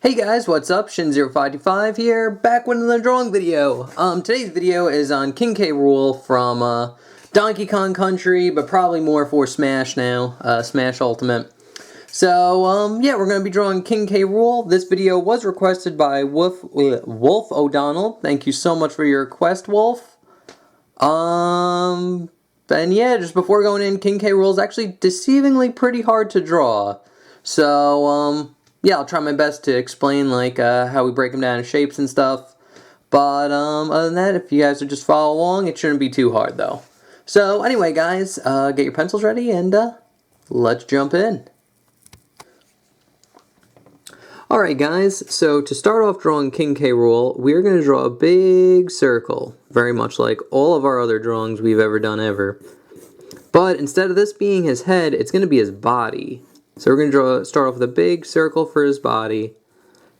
Hey guys, what's up? Shin0525 here, back with another drawing video. Today's video is on King K. Rool from Donkey Kong Country, but probably more for Smash now, Smash Ultimate. So, yeah, we're going to be drawing King K. Rool. This video was requested by Wolf O'Donnell. Thank you so much for your request, Wolf. And yeah, just before going in, King K. Rool is actually deceivingly pretty hard to draw. So, yeah, I'll try my best to explain like how we break them down in shapes and stuff. But other than that, if you guys would just follow along, it shouldn't be too hard though. So anyway, guys, get your pencils ready and let's jump in. Alright guys, so to start off drawing King K. Rool, we're going to draw a big circle, very much like all of our other drawings we've ever done ever. But instead of this being his head, it's going to be his body. So we're going to start off with a big circle for his body,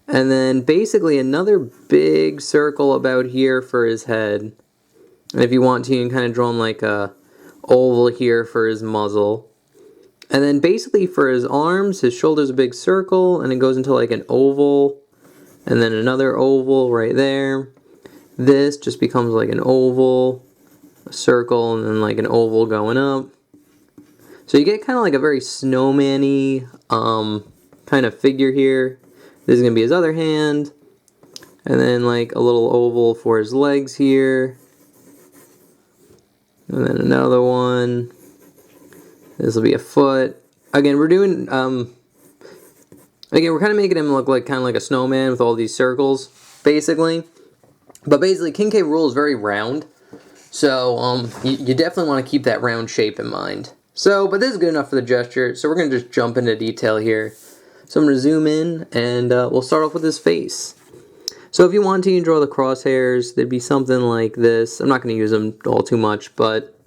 and then basically another big circle about here for his head. And if you want to, you can kind of draw him like a oval here for his muzzle. And then basically for his arms, his shoulder's a big circle, and it goes into like an oval, and then another oval right there. This just becomes like an oval, a circle, and then like an oval going up. So you get kind of like a very snowman-y kind of figure here. This is going to be his other hand. And then like a little oval for his legs here. And then another one. This will be a foot. Again, we're doing, we're kind of making him look like kind of like a snowman with all these circles, basically. But basically, King K. Rool is very round. So you definitely want to keep that round shape in mind. So, but this is good enough for the gesture, so we're going to just jump into detail here. So I'm going to zoom in, and we'll start off with his face. So if you want to, you can draw the crosshairs. They'd be something like this. I'm not going to use them all too much, but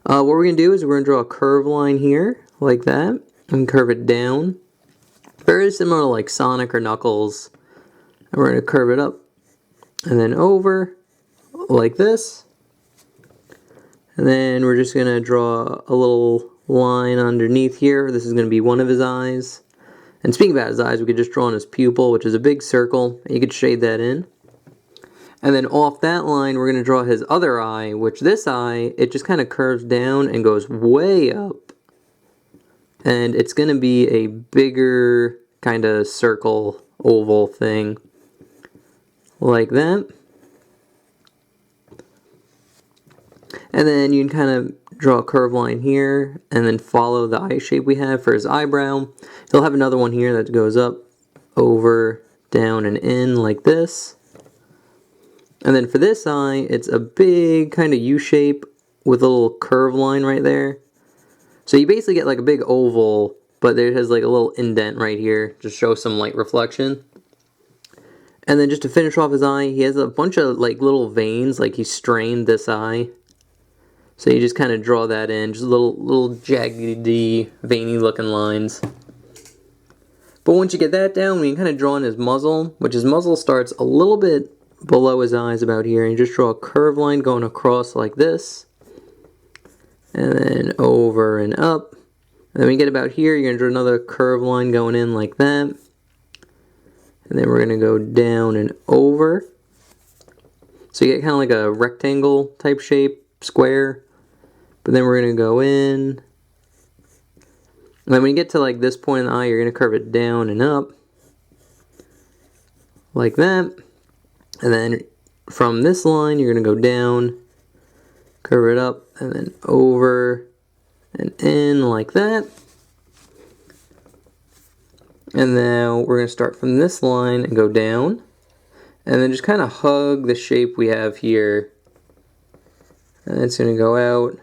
what we're going to do is we're going to draw a curved line here, like that, and curve it down. Very similar to like Sonic or Knuckles. And we're going to curve it up, and then over, like this. And then we're just going to draw a little line underneath here. This is going to be one of his eyes. And speaking about his eyes, we could just draw on his pupil, which is a big circle. You could shade that in. And then off that line, we're going to draw his other eye, which this eye, it just kind of curves down and goes way up. And it's going to be a bigger kind of circle, oval thing. Like that. And then you can kind of draw a curved line here, and then follow the eye shape we have for his eyebrow. He'll have another one here that goes up, over, down, and in like this. And then for this eye, it's a big kind of U shape with a little curved line right there. So you basically get like a big oval, but there has like a little indent right here to show some light reflection. And then just to finish off his eye, he has a bunch of like little veins, like he strained this eye. So you just kind of draw that in, just little jaggedy, veiny looking lines. But once you get that down, we can kind of draw in his muzzle, which his muzzle starts a little bit below his eyes about here. And you just draw a curved line going across like this. And then over and up. And then when you get about here, you're going to draw another curved line going in like that. And then we're going to go down and over. So you get kind of like a rectangle type shape, square. But then we're going to go in. And then when you get to like this point in the eye, you're going to curve it down and up. Like that. And then from this line, you're going to go down, curve it up, and then over and in like that. And now we're going to start from this line and go down. And then just kind of hug the shape we have here. And it's going to go out,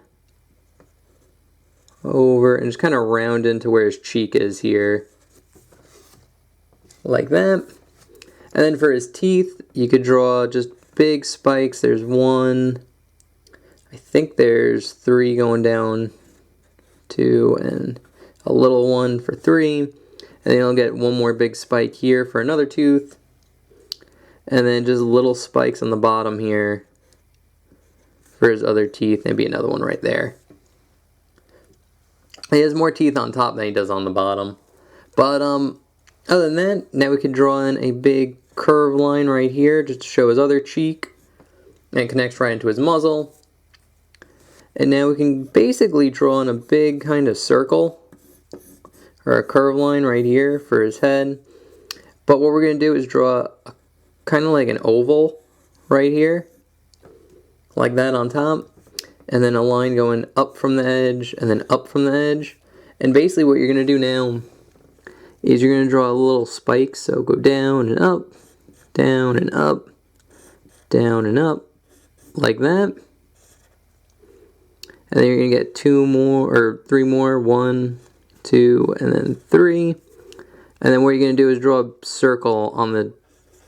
over, and just kind of round into where his cheek is here. Like that. And then for his teeth, you could draw just big spikes. There's one, I think there's 3 going down, 2, and a little one for 3. And then you'll get one more big spike here for another tooth. And then just little spikes on the bottom here for his other teeth. Maybe another one right there. He has more teeth on top than he does on the bottom. But Other than that, now we can draw in a big curved line right here just to show his other cheek. And it connects right into his muzzle. And now we can basically draw in a big kind of circle or a curved line right here for his head. But what we're going to do is draw kind of like an oval right here, like that on top, and then a line going up from the edge and then up from the edge. And basically what you're going to do now is you're going to draw a little spike, so go down and up, down and up, down and up, like that. And then you're going to get 2 more, or 3 more, 1, 2, and then 3. And then what you're going to do is draw a circle on the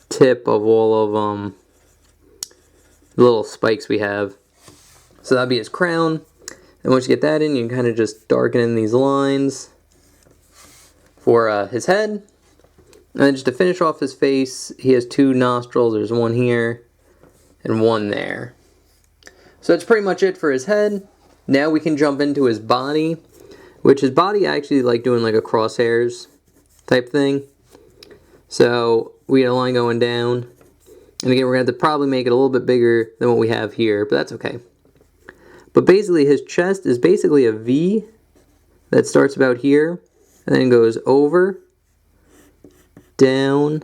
tip of all of the little spikes we have. So that'll be his crown. And once you get that in, you can kind of just darken in these lines for his head. And then just to finish off his face, he has 2 nostrils. There's one here and one there. So that's pretty much it for his head. Now we can jump into his body, which his body I actually like doing like a crosshairs type thing. So we got a line going down. And again, we're going to have to probably make it a little bit bigger than what we have here, but that's okay. But basically his chest is basically a V that starts about here and then goes over, down,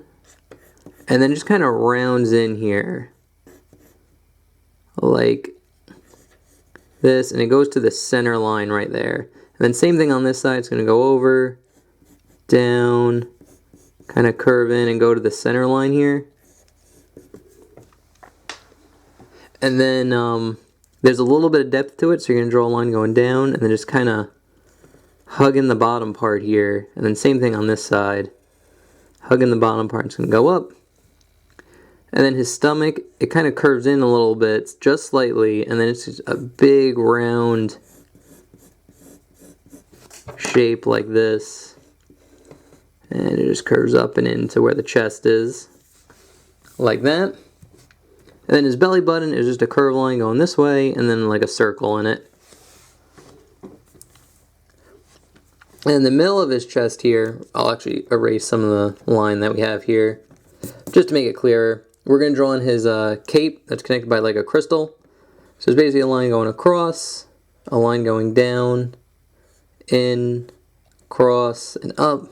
and then just kind of rounds in here like this, and it goes to the center line right there. And then same thing on this side, it's going to go over, down, kind of curve in and go to the center line here. And then there's a little bit of depth to it, so you're going to draw a line going down and then just kind of hugging the bottom part here. And then same thing on this side, hugging the bottom part. It's going to go up. And then his stomach, it kind of curves in a little bit, just slightly, and then it's just a big round shape like this. And it just curves up and into where the chest is, like that. And then his belly button is just a curved line going this way, and then like a circle in it. And in the middle of his chest here, I'll actually erase some of the line that we have here, just to make it clearer. We're going to draw in his cape that's connected by like a crystal. So it's basically a line going across, a line going down, in, across, and up,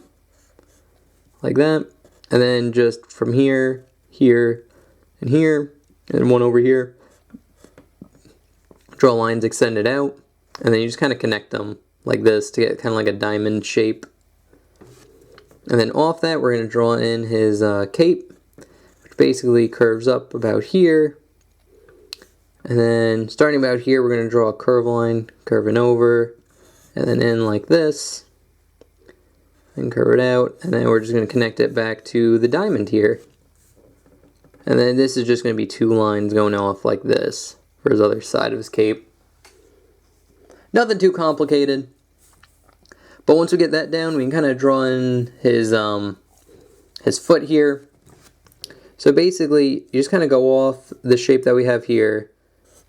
like that. And then just from here, here, and here, and one over here. Draw lines extended out, and then you just kind of connect them like this to get kind of like a diamond shape. And then off that, we're going to draw in his cape, which basically curves up about here. And then starting about here, we're going to draw a curve line, curving over, and then in like this, and curve it out, and then we're just going to connect it back to the diamond here. And then this is just going to be 2 lines going off like this for his other side of his cape. Nothing too complicated. But once we get that down, we can kind of draw in his foot here. So basically, you just kind of go off the shape that we have here.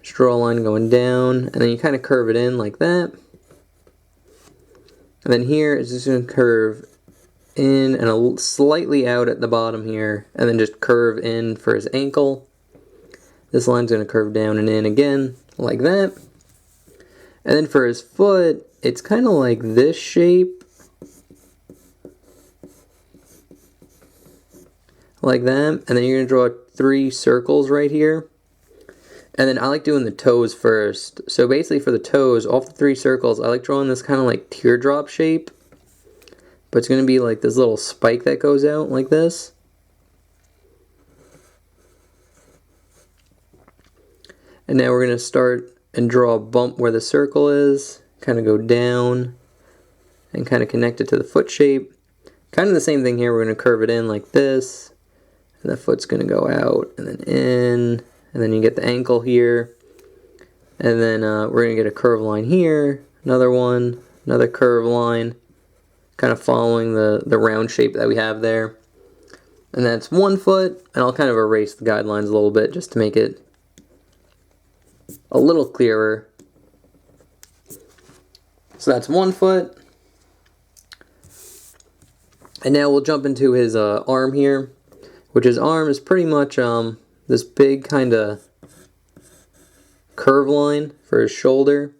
Just draw a line going down, and then you kind of curve it in like that. And then here, it's just going to curve in and slightly out at the bottom here, and then just curve in for his ankle. This line's going to curve down and in again, like that. And then for his foot, it's kind of like this shape, like that. And then you're going to draw 3 circles right here. And then I like doing the toes first. So basically for the toes, off the 3 circles, I like drawing this kind of like teardrop shape. But it's going to be like this little spike that goes out like this. And now we're going to start and draw a bump where the circle is. Kind of go down and kind of connect it to the foot shape. Kind of the same thing here. We're going to curve it in like this. And the foot's going to go out and then in. And then you get the ankle here. And then we're going to get a curved line here. Another one. Another curved line. Kind of following the round shape that we have there. And that's 1 foot. And I'll kind of erase the guidelines a little bit just to make it a little clearer. So that's 1 foot. And now we'll jump into his arm here, which his arm is pretty much this big kind of curve line for his shoulder.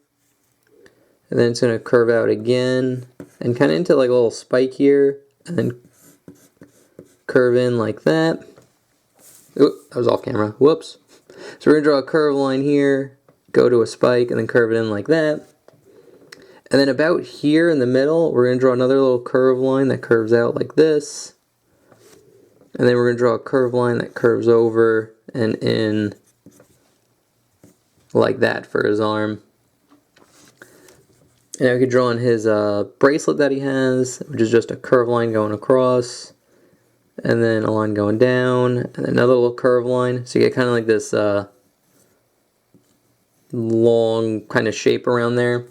And then it's going to curve out again and kind of into like a little spike here, and then curve in like that. Oop, that was off camera. Whoops. So we're going to draw a curve line here, go to a spike, and then curve it in like that. And then about here in the middle, we're going to draw another little curve line that curves out like this. And then we're going to draw a curve line that curves over and in like that for his arm. And now we could draw on his bracelet that he has, which is just a curve line going across, and then a line going down, and then another little curve line. So you get kind of like this long kind of shape around there.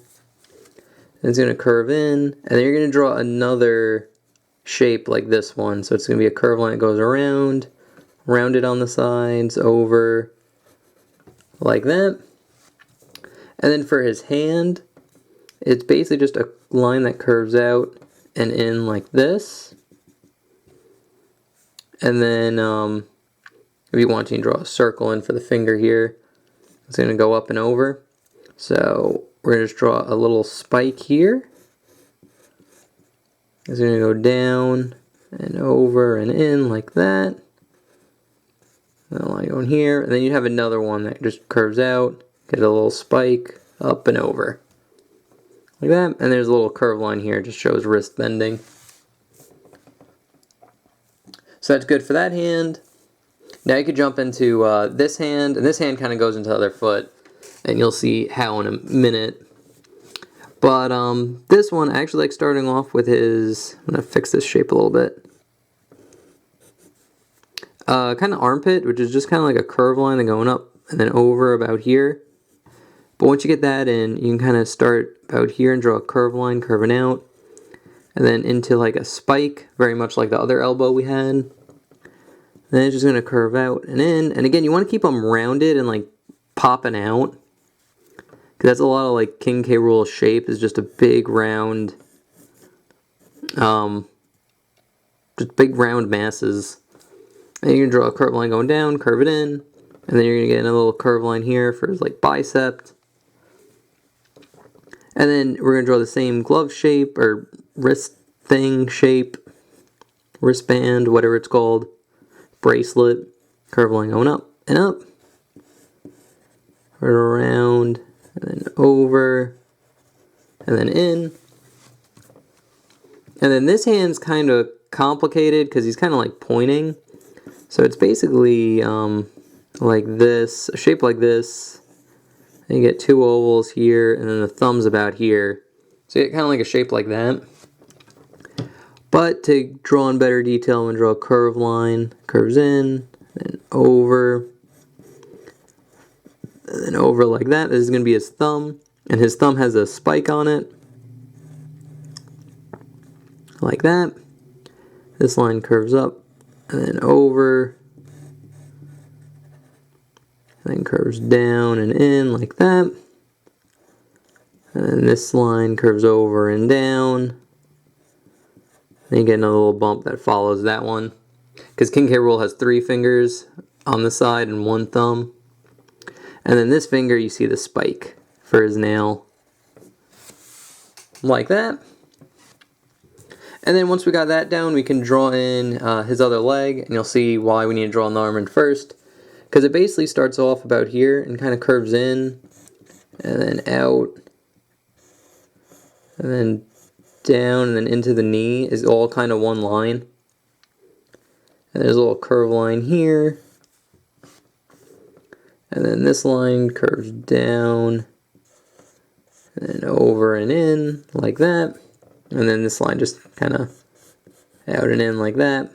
And it's going to curve in, and then you're going to draw another shape like this one. So it's going to be a curve line that goes around, rounded on the sides, over, like that. And then for his hand, it's basically just a line that curves out and in like this. And then if you want to draw a circle in for the finger here, it's going to go up and over. So we're going to just draw a little spike here. It's going to go down and over and in like that. And a line going here. And then you have another one that just curves out, get a little spike up and over. Like that, and there's a little curve line here, just shows wrist bending. So that's good for that hand. Now you could jump into this hand, and this hand kind of goes into the other foot, and you'll see how in a minute. But this one, I actually like starting off with his, I'm going to fix this shape a little bit. Kind of armpit, which is just kind of like a curve line then going up and then over about here. But once you get that in, you can kind of start about here and draw a curve line curving out, and then into like a spike, very much like the other elbow we had. Then it's just going to curve out and in. And again, you want to keep them rounded and like popping out, because that's a lot of like King K. Rool shape, is just a big round, just big round masses. And you can draw a curve line going down, curve it in, and then you're going to get another little curve line here for his like bicep. And then we're going to draw the same glove shape, or wrist thing shape, wristband, whatever it's called, bracelet, curve line going up and up, right around, and then over, and then in. And then this hand's kind of complicated because he's kind of like pointing. So it's basically like this, a shape like this. And you get two ovals here, and then the thumb's about here. So you get kind of like a shape like that. But to draw in better detail, I'm going to draw a curve line, curves in, and over like that. This is going to be his thumb, and his thumb has a spike on it, like that. This line curves up, and then over, and then curves down and in like that. And then this line curves over and down. Then you get another little bump that follows that one, because King K. Rool has 3 fingers on the side and 1 thumb. And then this finger, you see the spike for his nail, like that. And then once we got that down, we can draw in his other leg, and you'll see why we need to draw an arm in first. Because it basically starts off about here and kind of curves in, and then out, and then down, and then into the knee is all kind of one line. And there's a little curve line here. And then this line curves down, and then over and in, like that. And then this line just kind of out and in like that.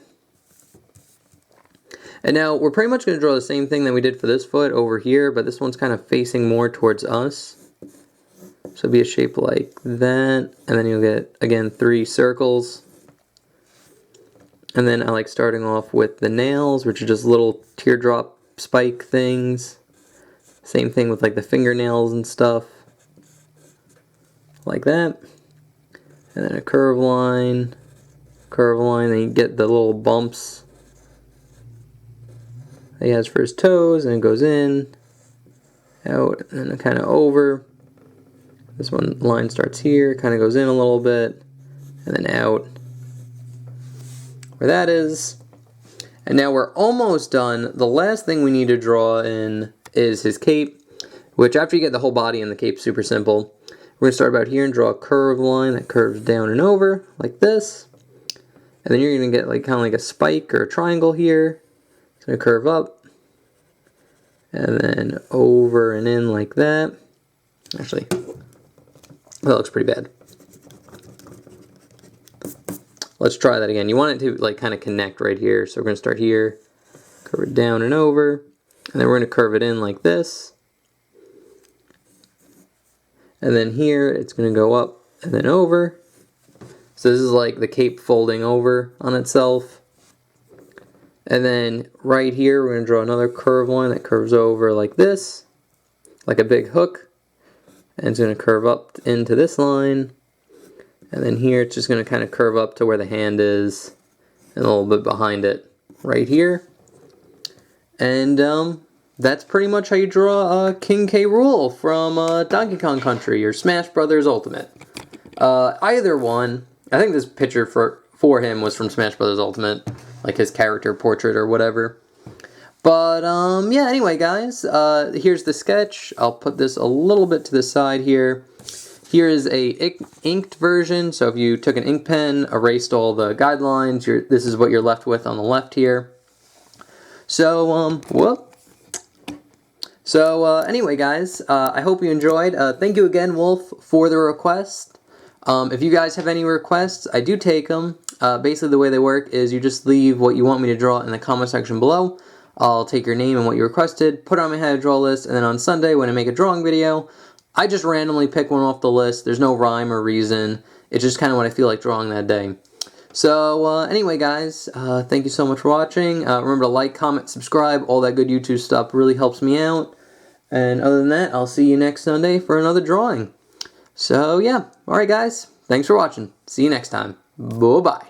And now we're pretty much going to draw the same thing that we did for this foot over here, but this one's kind of facing more towards us. So it'll be a shape like that, and then you'll get, again, 3 circles. And then I like starting off with the nails, which are just little teardrop spike things. Same thing with like the fingernails and stuff, like that. And then a curve line, curve line, then you get the little bumps that he has for his toes, and it goes in, out, and then kind of over. This one line starts here, kind of goes in a little bit, and then out, where that is. And now we're almost done. The last thing we need to draw in is his cape, which after you get the whole body in the cape, super simple. We're going to start about here and draw a curved line that curves down and over, like this. And then you're going to get like kind of like a spike or a triangle here. It's going to curve up. And then over and in like that. Actually, that looks pretty bad. Let's try that again. You want it to like kind of connect right here. So we're going to start here, curve it down and over. And then we're going to curve it in like this. And then here, it's going to go up and then over. So this is like the cape folding over on itself. And then right here, we're going to draw another curved line that curves over like this, like a big hook. And it's going to curve up into this line. And then here, it's just going to kind of curve up to where the hand is and a little bit behind it right here. And that's pretty much how you draw King K. Rool from Donkey Kong Country or Smash Brothers Ultimate. Either one. I think this picture for him was from Smash Brothers Ultimate, like his character portrait or whatever. But yeah, anyway guys, here's the sketch. I'll put this a little bit to the side here. Here is a inked version, so if you took an ink pen, erased all the guidelines, this is what you're left with on the left here. So, anyway guys, I hope you enjoyed. Thank you again, Wolf, for the request. If you guys have any requests, I do take them. Basically the way they work is you just leave what you want me to draw in the comment section below. I'll take your name and what you requested, put it on my how to draw list, and then on Sunday when I make a drawing video, I just randomly pick one off the list. There's no rhyme or reason. It's just kind of what I feel like drawing that day. So anyway guys, thank you so much for watching. Remember to like, comment, subscribe, all that good YouTube stuff really helps me out. And other than that, I'll see you next Sunday for another drawing. So yeah, alright guys, thanks for watching. See you next time. Bye-bye.